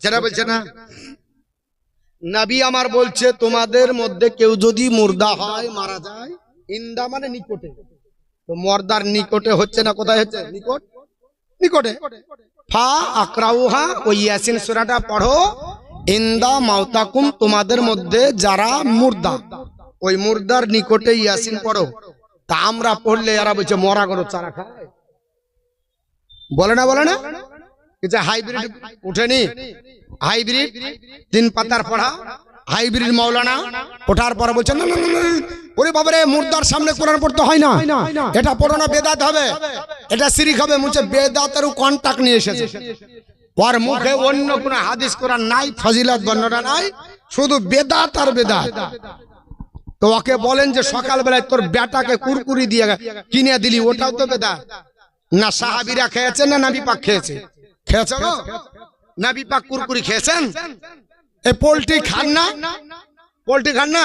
হচ্ছে না বলছে না? নবী আমার বলছে তোমাদের মধ্যে কেউ যদি মুর্দা হয় মারা যায়, ইন্দা মানে নিকটে, তো মর্দার নিকটে হচ্ছে না, কোথায় হচ্ছে? নিকট, নিকটে। ফা আকরাউহা, ওই ইয়াসিন সূরাটা পড়ো। ইন্দা মাউতাকুম, তোমাদের মধ্যে যারা মুর্দা, ওই মুর্দার নিকটে ইয়াসিন পড়ো। তা আমরা পড়লে এরা বলছে মরা গরু চারা খায়, বলে না বলে না? কিছু হাইব্রিড উঠেনি, হাইব্রিড 3 পাতার পড়া, হাইব্রিড মাওলানা ওঠার পরে বলছে না না না, ওরে বাবারে মুর্দার সামনে কোরআন পড়তে হয় না, এটা পড়ো না বেদাত হবে, এটা শিরক হবে। মুছে বেদাতের কন্টাক্ট নিয়ে এসেছে, ওর মুখে অন্য কোনো হাদিস কোরআন নাই, ফজিলত বর্ণনা নাই, শুধু বেদাত আর বেদাত। তো ওকে বলেন যে সকালবেলায় তোর বেটাকে কুরকুরি দিয়ে কিনে দিলি, ওটাও তো বেদাত না? সাহাবীরা খেয়েছে না নবী পাক খেয়েছে? খেয়েছে গো, নবী পাক কুরকুরি খেয়েছেন? এই পোল্ট্রি খান না, পোল্ট্রি খান না?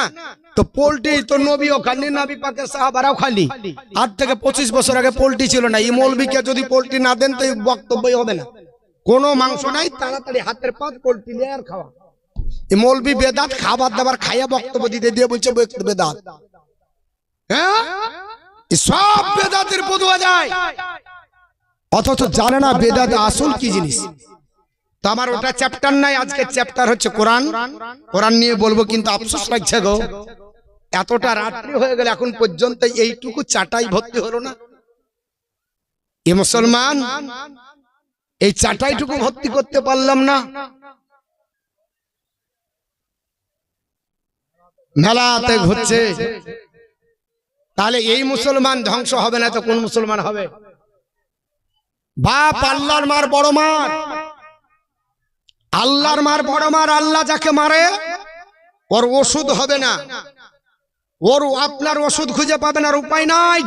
তো পোল্ট্রি তো নবীও খাননি, নবী পাকের সাহাবারাও খাননি। আজ থেকে 25 বছর আগে পোল্ট্রি ছিল না। এই মৌলবীকে যদি পোল্ট্রি না দেন তো এই বক্তব্যই হবে না। কোনো মাংস নাই, তাড়াতাড়ি হাতের পাত পোল্ট্রি নিয়ে আর খাওয়া। এই মৌলবী বেদাত খাবার দাবার খাইয়া বক্তব্য দিতে দিয়ে বলছে বেদাত। হ্যাঁ, সব বেদাতের পদুয়া যায়, অথচ জানে না বেদাত আসল কি জিনিস। তো আমার ওটা চ্যাপ্টার নাই, আজকে চ্যাপ্টার হচ্ছে কোরআন। কোরআন নিয়ে বলবো, কিন্তু আফসোস লাগছে গো, এতটা রাত্রি হয়ে গেল এখন পর্যন্ত এইটুকু চাটাই ভর্তি হলো না। এ মুসলমান, এই চাটাইটুকু ভর্তি করতে পারলাম না। মেলাতে ঘুরছে, তাহলে এই মুসলমান ধ্বংস হবে না তো কোন মুসলমান হবে? বাপ আল্লাহর মার বড় মার, আল্লাহর মার বড় মার। আল্লাহ যাকে মারে ওর ওষুধ হবে না, ওর আপনার ওষুধ খুঁজে পাবেন আর উপায় নাই।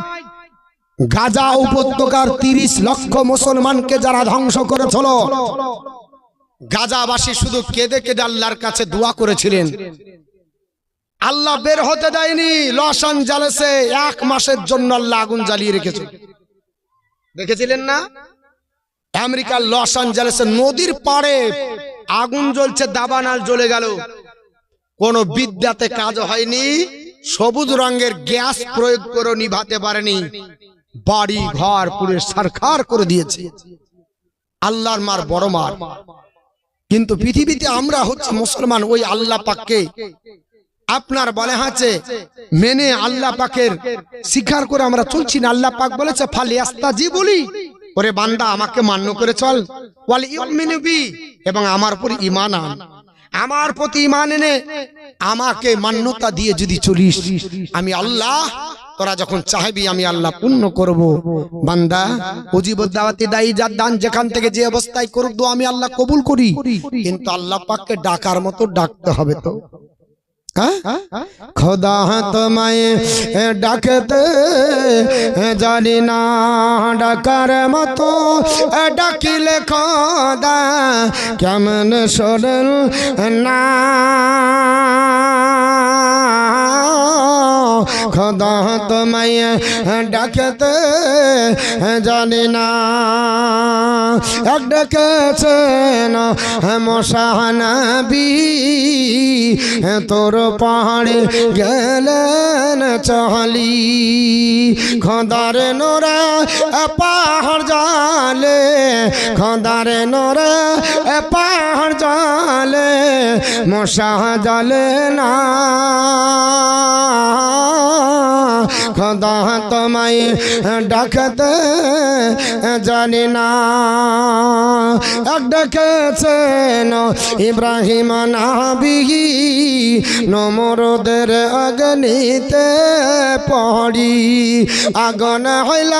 গাজা উপত্যকার 30 লক্ষ মুসলমানকে যারা ধ্বংস করেছিল, গাজাবাসী শুধু কেঁদে কেঁদে আল্লাহর কাছে দোয়া করেছিলেন, আল্লাহ বের হতে দেয়নি। লস অ্যাঞ্জেলেসে 1 মাসের জন্য আল্লাহ আগুন জ্বালিয়ে রেখেছে, দেখেছিলেন না? আমেরিকার লস অ্যাঞ্জেলেসে নদীর পাড়ে আগুন জ্বলছে, দাবানল জ্বলে গেল, কোন বিদ্যাতে কাজ হয়নি, সবুজ রঙের গ্যাস প্রয়োগ করে নিভাতে পারেনি, বাড়ি ঘর পুরো সারখার করে দিয়েছে। আল্লাহর মার বড় মার। কিন্তু পৃথিবীতে আমরা হচ্ছে মুসলমান, ওই আল্লাহ পাককে আপনার বলে আছে মেনে আল্লাহ পাকের স্বীকার করে আমরা চলছি না। আল্লাহ পাক বলেছে ফালিয়াস্তাজিবুলি, ওরে বান্দা আমাকে মান্য করে চল, ওয়াল ইউমিনু বি, এবং আমার উপর ঈমান আন, আমার প্রতি ঈমান এনে আমাকে মান্যতা দিয়ে যদি চলিস, আমি আল্লাহ তোরা যখন চাইবি আমি আল্লাহ পূর্ণ করব। বান্দা উজিবুদ দাওয়াতি দাঈ যার দান যেখান থেকে যে অবস্থায় করুক দোয়া আমি আল্লাহ কবুল করি, কিন্তু আল্লাহ পাককে ডাকার মতো ডাকতে হবে। তো খোদা তোমায় ডাকতে জানি না, ডাকার মতো ডাকিলে খোদা কেমন শোনেন না। খোদা তোমায় ডাকতে জানি না, এক ডেকেছেন মশানবী, তোর পাহাড়ে গেলেন চলি, খোদার নোরা পাহাড় জালে, খোদার নোরা পাহাড় জালে, মশা জালে না। খোদা তোমায় ডাকতে জানি না, এক ডেকেছেন ইব্রাহিম নবী, নমরুদের অগ্নিতে পড়ি, আগুন হইল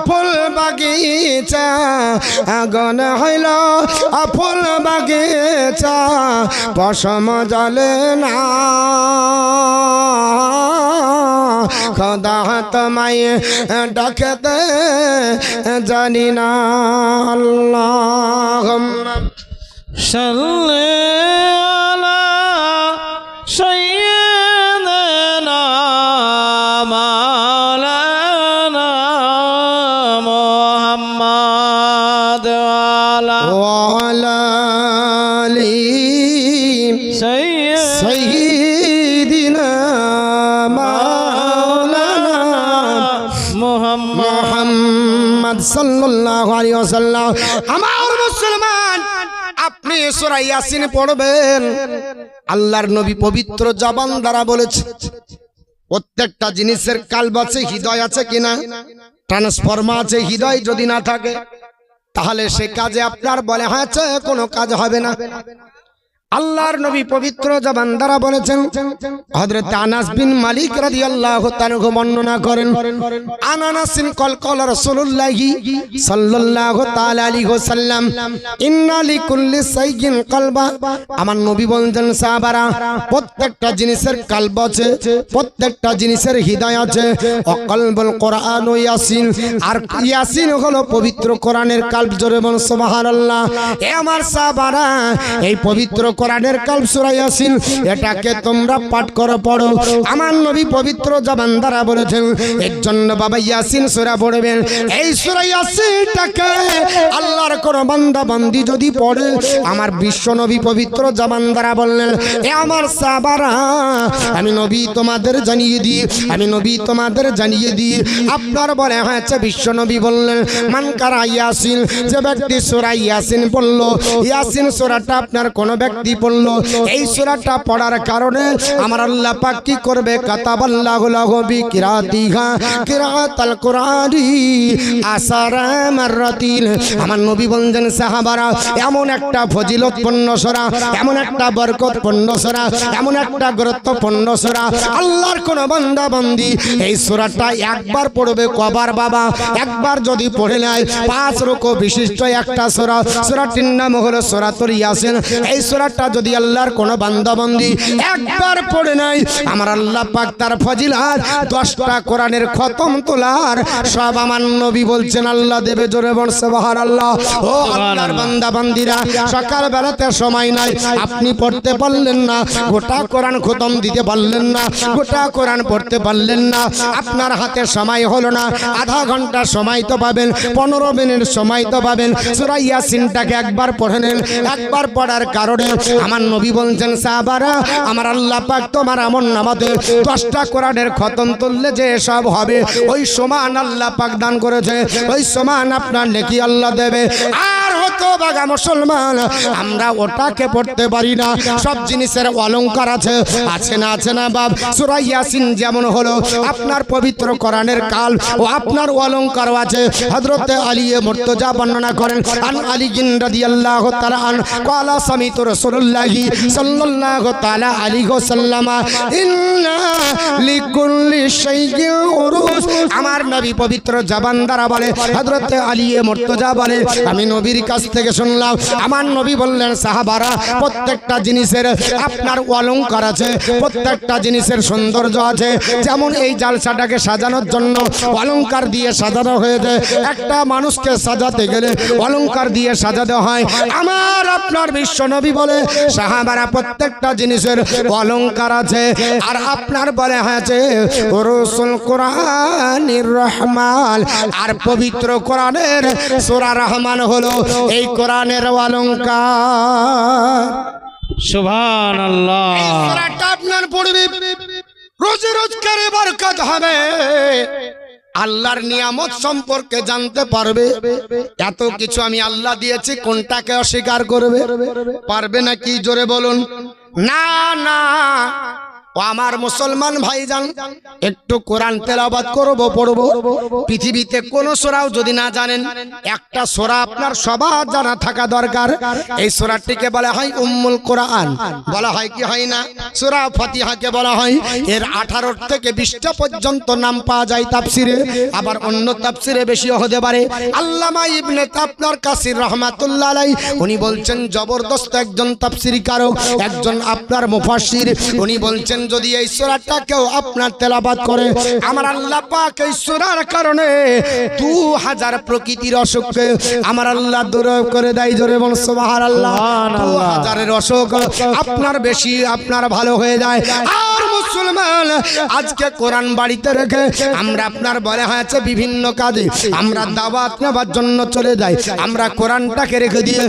ফুল বাগিচা, আগুন হইল ফুল বাগিচা, পশম জ্বলে না। খোদা তোমায় ডাকতে জানি না। আল্লাহুম্মা সাল্লি আলা সাইয়্যিদিনা মাওলানা মুহাম্মদ ওয়া আলা ওয়াসাল্লাম। আমার মুসলমান, আপনি সূরা ইয়াসিন পড়বেন। আল্লাহর নবী পবিত্র জবান দ্বারা বলেছে, প্রত্যেকটা জিনিসের কালব আছে, হৃদয় আছে কিনা, ট্রান্সফরমার আছে। হৃদয় যদি না থাকে তাহলে সে কাজে আপনার বলে আছে কোনো কাজ হবে না। আল্লাহর নবী পবিত্র জবান দ্বারা বলেছেন, হযরত আনাস বিন মালিক রাদিয়াল্লাহু তাআলা বর্ণনা করেন, আনানাসিন কল রাসূলুল্লাহি সাল্লাল্লাহু তাআলা আলাইহি ওয়াসাল্লাম, ইন্না লিকুল্লি শাইইন কলবা। আমার নবী বলেন, সাহাবারা, প্রত্যেকটা জিনিসের কলব আছে, প্রত্যেকটা জিনিসের হৃদয় আছে। কলবুল কোরআন ও ইয়াসিন, আর ইয়াসিন হলো পবিত্র কোরআনের কলব। জোরে বলুন সুবহানাল্লাহ। এ আমার সাহাবারা, এই পবিত্র কোরআনের কলব সূরা ইয়াসিন, এটাকে তোমরা পাঠ করো, পড়ো। আমার নবী পবিত্র জবান দ্বারা বলেছেন, এর জন্য বাবা ইয়াসিন সূরা পড়বেন। এই সূরা ইয়াসিনটাকে আল্লাহর কোন বান্দা বান্দি যদি পড়ে, আমার বিশ্ব নবী পবিত্র জবান দ্বারা বললেন, এ আমার সাহাবারা, আমি নবী তোমাদের জানিয়ে দিই, আমি নবী তোমাদের জানিয়ে দিই। আপনার বলে হয়েছে, বিশ্ব নবী বললেন, মান কারা ইয়াসিন, যে ব্যক্তি সূরা ইয়াসিন পড়লো, ইয়াসিন সূরাটা আপনার কোন ব্যক্তি পড়লো, এই সূরাটা পড়ার কারণে আমার আল্লাহ পাক কি করবে, কাতাবাল্লাহু লাহু বিকিরাতিহা কিরাতাল কুরআনি আসারা মাররাতিন। আমার নবী বলেন, সাহাবারা, এমন একটা ফজিলতপূর্ণ সূরা, এমন একটা বরকতপূর্ণ সূরা, এমন একটা গুরুত্বপূর্ণ সূরা, আল্লাহর কোন বান্দা বান্দি এই সূরাটা একবার পড়বে, কবার বাবা, একবার যদি পড়ে নেয়, 5 রুকু বিশিষ্ট একটা সূরা, সূরাটির নাম হলো সূরাতুল ইয়াসিন। এই সূরাটা যদি আল্লাহর কোন বান্দা বান্দি একবার পড়ে নেয়, আমার আল্লাহ পাক তার ফজিলত 10টা কোরআনের খতম তোলার সব আমার নবী বলছেন আল্লাহ দেবে। জোরে বল সুবহানাল্লাহ। ও আল্লাহর বান্দা বান্দিরা, সকাল বেলাতে সময় নাই, আপনি পড়তে পারলেন না, গোটা কোরআন খতম দিতে পারলেন না, গোটা কোরআন পড়তে পারলেন না, আপনার হাতে সময় হলো না, আধা ঘন্টা সময় তো পাবেন, 15 মিনিট সময় তো পাবেন। সূরা ইয়াসিনটাকে একবার পড়ে নেন। একবার পড়ার কারণে আমার নবী বলছেন, সাহাবারা, আমার আল্লাহ পাক তোমার আমলনামাতে 10টা কোরআনের খতম তুললে যে সব হবে, ওই সমান আল্লাহ পাক দান করেছে, ওই সমান আপনার নেকি আল্লাহ দেবে। আর হতভাগা মুসলমান, আমরা ওটাকে পড়তে পারি না। সব জিনিসের অলংকার আছে, আছে না, আছে না বাপ। সূরা ইয়াসিন যেমন হলো আপনার পবিত্র কোরআনের কাল, ও আপনার অলংকারও আছে। হযরত আলী মুর্তজা বর্ণনা করেন, আন আলী রাদিয়াল্লাহু তাআলা আন ক্বালা সামিতু রাসূলুল্লাহি সাল্লাল্লাহু তাআলা আলাইহি ওয়াসাল্লাম, ইন্না লিকুল্লি শাইইন উরুস। আমার নবী পবিত্র জবান দ্বারা বলে, হযরত আলী মুর্তজা বলে, আমি নবীর কাছ থেকে শুনলাম, আমার নবী বললেন, সাহাবারা, প্রত্যেকটা জিনিসের আপনার অলংকার আছে, প্রত্যেকটা জিনিসের সৌন্দর্য আছে। যেমন এই জালসাটাকে সাজানোর জন্য অলংকার দিয়ে সাজানো হয়েছে, একটা মানুষকে সাজাতে গেলে অলংকার দিয়ে সাজাতে হয়। আমার আপনার বিশ্ব নবী বলে, সাহাবারা, প্রত্যেকটা জিনিসের অলংকার আছে। আর আপনার বলে হয়েছে রসুল কোরআনির রহমান, আর পবিত্র কোরআনের সূরা রহমান হলো এই কোরআনের অলংকার। সুবহানাল্লাহ। এই সূরাটা আপনার পড়বে, রোজ রোজগারে বরকত হবে, আল্লাহর নিয়ামত সম্পর্কে জানতে পারবে। এত কিছু আমি আল্লাহ দিয়েছি, কোনটাকে অস্বীকার করবে? পারবে নাকি? জোরে বলুন না। না। ও আমার মুসলমান ভাইজান, একটু কোরআন তেলাওয়াত করব, পড়ব। পৃথিবীতে কোন সূরাও যদি না জানেন, একটা সূরা আপনার সবার জানা থাকা দরকার। এই সূরাটিকে বলা হয় উম্মুল কোরআন, বলা হয় কি হয় না? সূরা ফাতিহাকে বলা হয়। এর 18 থেকে 20টা পর্যন্ত নাম পাওয়া যায় তাফসিরে, আবার অন্য তাফসিরে বেশিও হতে পারে। আল্লামা ইবনে আপনার কাসির রাহমাতুল্লাহ আলাইহি, উনি বলছেন জবরদস্ত একজন তাফসিরকারক, একজন আপনার মুফাসসির। উনি বলছেন, যদি এই সূরাটাকেও আপনার তেলাওয়াত করে, আমার আল্লাহ পাক এই সূরার কারণে 2000 প্রকৃতির অসুখকে আমার আল্লাহ দূর করে দেয়। জোরে বল সুবহানাল্লাহ। 2000 অসুখ আপনার বেশি আপনার ভালো হয়ে যায়। আর মুসলমান, আজকে কোরআন বাড়িতে রেখে আমরা আপনার বলে হয়েছে বিভিন্ন কাজে আমরা দাওয়াত নেওয়ার জন্য চলে যাই, আমরা কোরআনটাকে রেখে দিয়ে